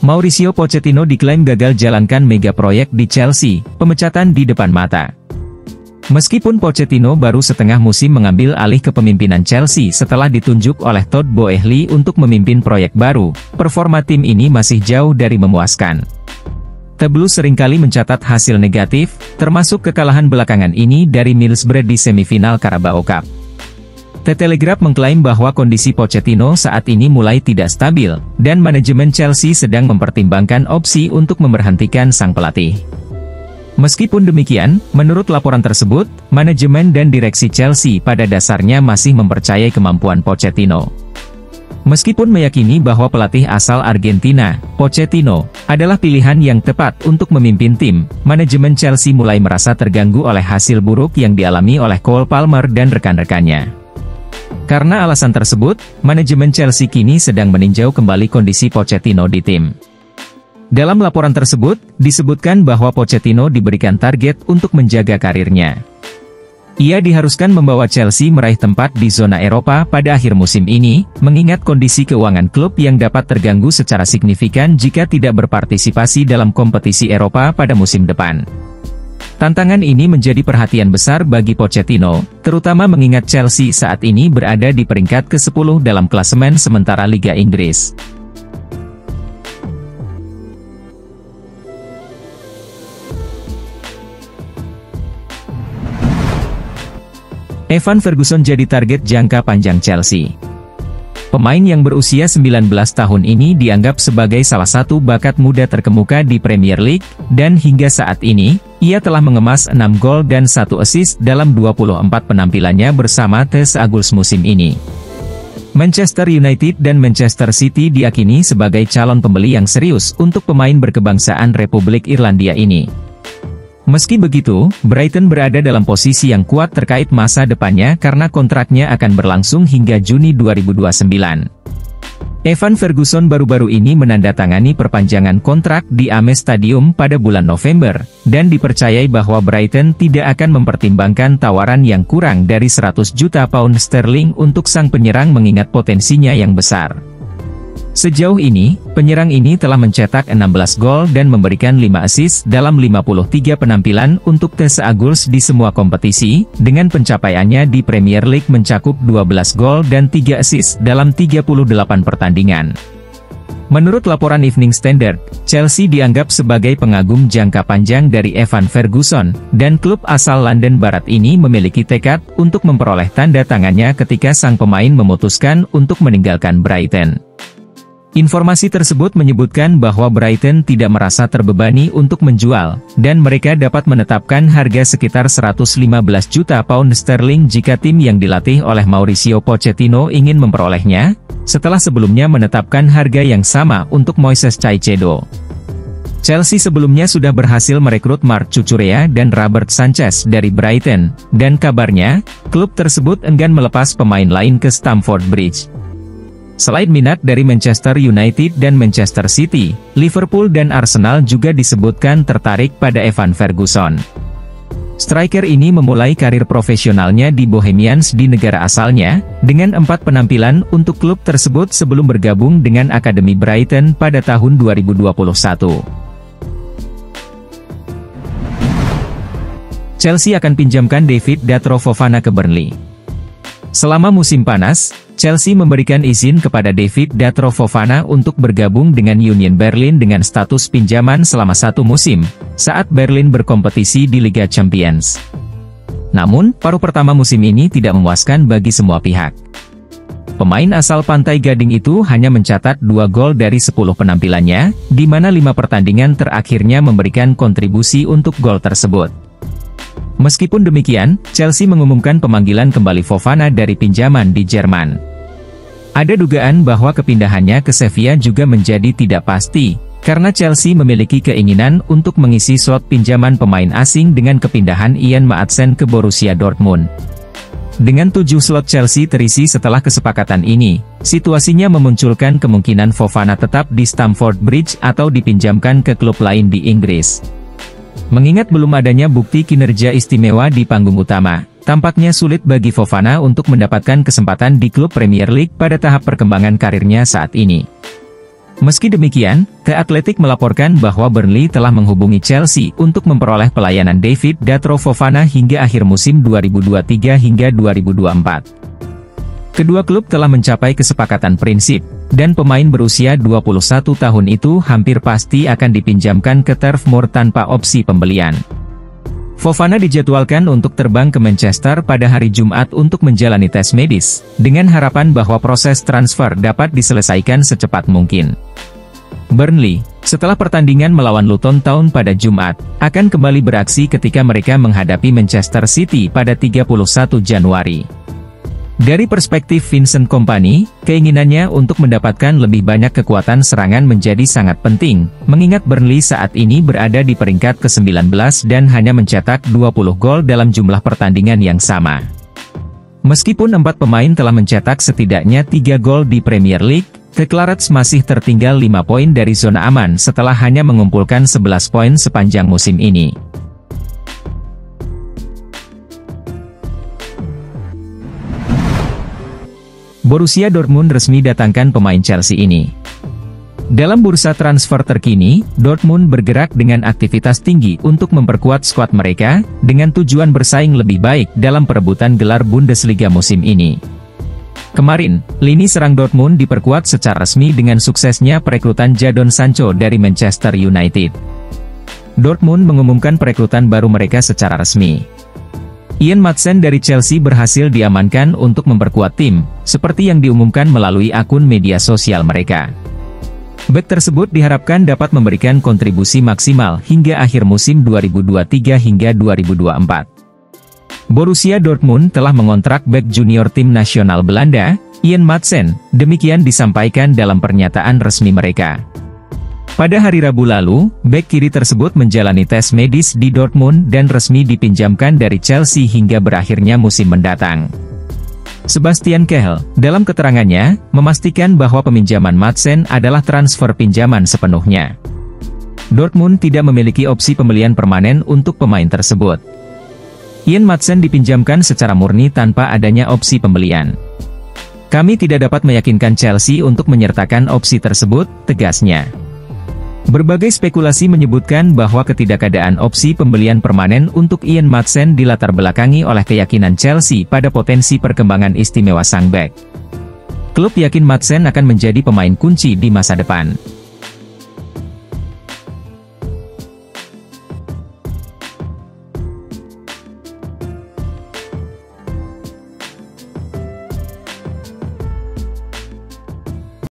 Mauricio Pochettino diklaim gagal jalankan mega proyek di Chelsea, pemecatan di depan mata. Meskipun Pochettino baru setengah musim mengambil alih kepemimpinan Chelsea setelah ditunjuk oleh Todd Boehly untuk memimpin proyek baru, performa tim ini masih jauh dari memuaskan. The Blues seringkali mencatat hasil negatif, termasuk kekalahan belakangan ini dari Middlesbrough di semifinal Carabao Cup. The Telegraph mengklaim bahwa kondisi Pochettino saat ini mulai tidak stabil, dan manajemen Chelsea sedang mempertimbangkan opsi untuk memberhentikan sang pelatih. Meskipun demikian, menurut laporan tersebut, manajemen dan direksi Chelsea pada dasarnya masih mempercayai kemampuan Pochettino. Meskipun meyakini bahwa pelatih asal Argentina, Pochettino, adalah pilihan yang tepat untuk memimpin tim, manajemen Chelsea mulai merasa terganggu oleh hasil buruk yang dialami oleh Cole Palmer dan rekan-rekannya. Karena alasan tersebut, manajemen Chelsea kini sedang meninjau kembali kondisi Pochettino di tim. Dalam laporan tersebut, disebutkan bahwa Pochettino diberikan target untuk menjaga karirnya. Ia diharuskan membawa Chelsea meraih tempat di zona Eropa pada akhir musim ini, mengingat kondisi keuangan klub yang dapat terganggu secara signifikan jika tidak berpartisipasi dalam kompetisi Eropa pada musim depan. Tantangan ini menjadi perhatian besar bagi Pochettino, terutama mengingat Chelsea saat ini berada di peringkat ke-10 dalam klasemen sementara Liga Inggris. Evan Ferguson jadi target jangka panjang Chelsea. Pemain yang berusia 19 tahun ini dianggap sebagai salah satu bakat muda terkemuka di Premier League, dan hingga saat ini, ia telah mengemas 6 gol dan 1 assist dalam 24 penampilannya bersama The Seagulls musim ini. Manchester United dan Manchester City diyakini sebagai calon pembeli yang serius untuk pemain berkebangsaan Republik Irlandia ini. Meski begitu, Brighton berada dalam posisi yang kuat terkait masa depannya karena kontraknya akan berlangsung hingga Juni 2029. Evan Ferguson baru-baru ini menandatangani perpanjangan kontrak di Amex Stadium pada bulan November, dan dipercayai bahwa Brighton tidak akan mempertimbangkan tawaran yang kurang dari 100 juta pound sterling untuk sang penyerang mengingat potensinya yang besar. Sejauh ini, penyerang ini telah mencetak 16 gol dan memberikan 5 assist dalam 53 penampilan untuk The Seagulls di semua kompetisi, dengan pencapaiannya di Premier League mencakup 12 gol dan 3 assist dalam 38 pertandingan. Menurut laporan Evening Standard, Chelsea dianggap sebagai pengagum jangka panjang dari Evan Ferguson, dan klub asal London Barat ini memiliki tekad untuk memperoleh tanda tangannya ketika sang pemain memutuskan untuk meninggalkan Brighton. Informasi tersebut menyebutkan bahwa Brighton tidak merasa terbebani untuk menjual, dan mereka dapat menetapkan harga sekitar 115 juta pound sterling jika tim yang dilatih oleh Mauricio Pochettino ingin memperolehnya, setelah sebelumnya menetapkan harga yang sama untuk Moises Caicedo. Chelsea sebelumnya sudah berhasil merekrut Marc Cucurella dan Robert Sanchez dari Brighton, dan kabarnya, klub tersebut enggan melepas pemain lain ke Stamford Bridge. Selain minat dari Manchester United dan Manchester City, Liverpool dan Arsenal juga disebutkan tertarik pada Evan Ferguson. Striker ini memulai karir profesionalnya di Bohemians di negara asalnya, dengan 4 penampilan untuk klub tersebut sebelum bergabung dengan Akademi Brighton pada tahun 2021. Chelsea akan pinjamkan David Datro Fofana ke Burnley. Selama musim panas, Chelsea memberikan izin kepada David Datro Fofana untuk bergabung dengan Union Berlin dengan status pinjaman selama 1 musim, saat Berlin berkompetisi di Liga Champions. Namun, paruh pertama musim ini tidak memuaskan bagi semua pihak. Pemain asal Pantai Gading itu hanya mencatat 2 gol dari 10 penampilannya, di mana 5 pertandingan terakhirnya memberikan kontribusi untuk gol tersebut. Meskipun demikian, Chelsea mengumumkan pemanggilan kembali Fofana dari pinjaman di Jerman. Ada dugaan bahwa kepindahannya ke Sevilla juga menjadi tidak pasti, karena Chelsea memiliki keinginan untuk mengisi slot pinjaman pemain asing dengan kepindahan Ian Maatsen ke Borussia Dortmund. Dengan 7 slot Chelsea terisi setelah kesepakatan ini, situasinya memunculkan kemungkinan Fofana tetap di Stamford Bridge atau dipinjamkan ke klub lain di Inggris. Mengingat belum adanya bukti kinerja istimewa di panggung utama, tampaknya sulit bagi Fofana untuk mendapatkan kesempatan di klub Premier League pada tahap perkembangan karirnya saat ini. Meski demikian, The Athletic melaporkan bahwa Burnley telah menghubungi Chelsea untuk memperoleh pelayanan David Datro Fofana hingga akhir musim 2023 hingga 2024. Kedua klub telah mencapai kesepakatan prinsip, dan pemain berusia 21 tahun itu hampir pasti akan dipinjamkan ke Turf Moor tanpa opsi pembelian. Fofana dijadwalkan untuk terbang ke Manchester pada hari Jumat untuk menjalani tes medis, dengan harapan bahwa proses transfer dapat diselesaikan secepat mungkin. Burnley, setelah pertandingan melawan Luton Town pada Jumat, akan kembali beraksi ketika mereka menghadapi Manchester City pada 31 Januari. Dari perspektif Vincent Kompany, keinginannya untuk mendapatkan lebih banyak kekuatan serangan menjadi sangat penting, mengingat Burnley saat ini berada di peringkat ke-19 dan hanya mencetak 20 gol dalam jumlah pertandingan yang sama. Meskipun 4 pemain telah mencetak setidaknya 3 gol di Premier League, The Clarets masih tertinggal 5 poin dari zona aman setelah hanya mengumpulkan 11 poin sepanjang musim ini. Borussia Dortmund resmi datangkan pemain Chelsea ini. Dalam bursa transfer terkini, Dortmund bergerak dengan aktivitas tinggi untuk memperkuat skuad mereka, dengan tujuan bersaing lebih baik dalam perebutan gelar Bundesliga musim ini. Kemarin, lini serang Dortmund diperkuat secara resmi dengan suksesnya perekrutan Jadon Sancho dari Manchester United. Dortmund mengumumkan perekrutan baru mereka secara resmi. Ian Maatsen dari Chelsea berhasil diamankan untuk memperkuat tim, seperti yang diumumkan melalui akun media sosial mereka. Bek tersebut diharapkan dapat memberikan kontribusi maksimal hingga akhir musim 2023 hingga 2024. Borussia Dortmund telah mengontrak bek junior tim nasional Belanda, Ian Maatsen, demikian disampaikan dalam pernyataan resmi mereka. Pada hari Rabu lalu, bek kiri tersebut menjalani tes medis di Dortmund dan resmi dipinjamkan dari Chelsea hingga berakhirnya musim mendatang. Sebastian Kehl, dalam keterangannya, memastikan bahwa peminjaman Maatsen adalah transfer pinjaman sepenuhnya. Dortmund tidak memiliki opsi pembelian permanen untuk pemain tersebut. Ian Maatsen dipinjamkan secara murni tanpa adanya opsi pembelian. Kami tidak dapat meyakinkan Chelsea untuk menyertakan opsi tersebut, tegasnya. Berbagai spekulasi menyebutkan bahwa ketidakadaan opsi pembelian permanen untuk Ian Maatsen dilatar belakangi oleh keyakinan Chelsea pada potensi perkembangan istimewa sang bek. Klub yakin Maatsen akan menjadi pemain kunci di masa depan.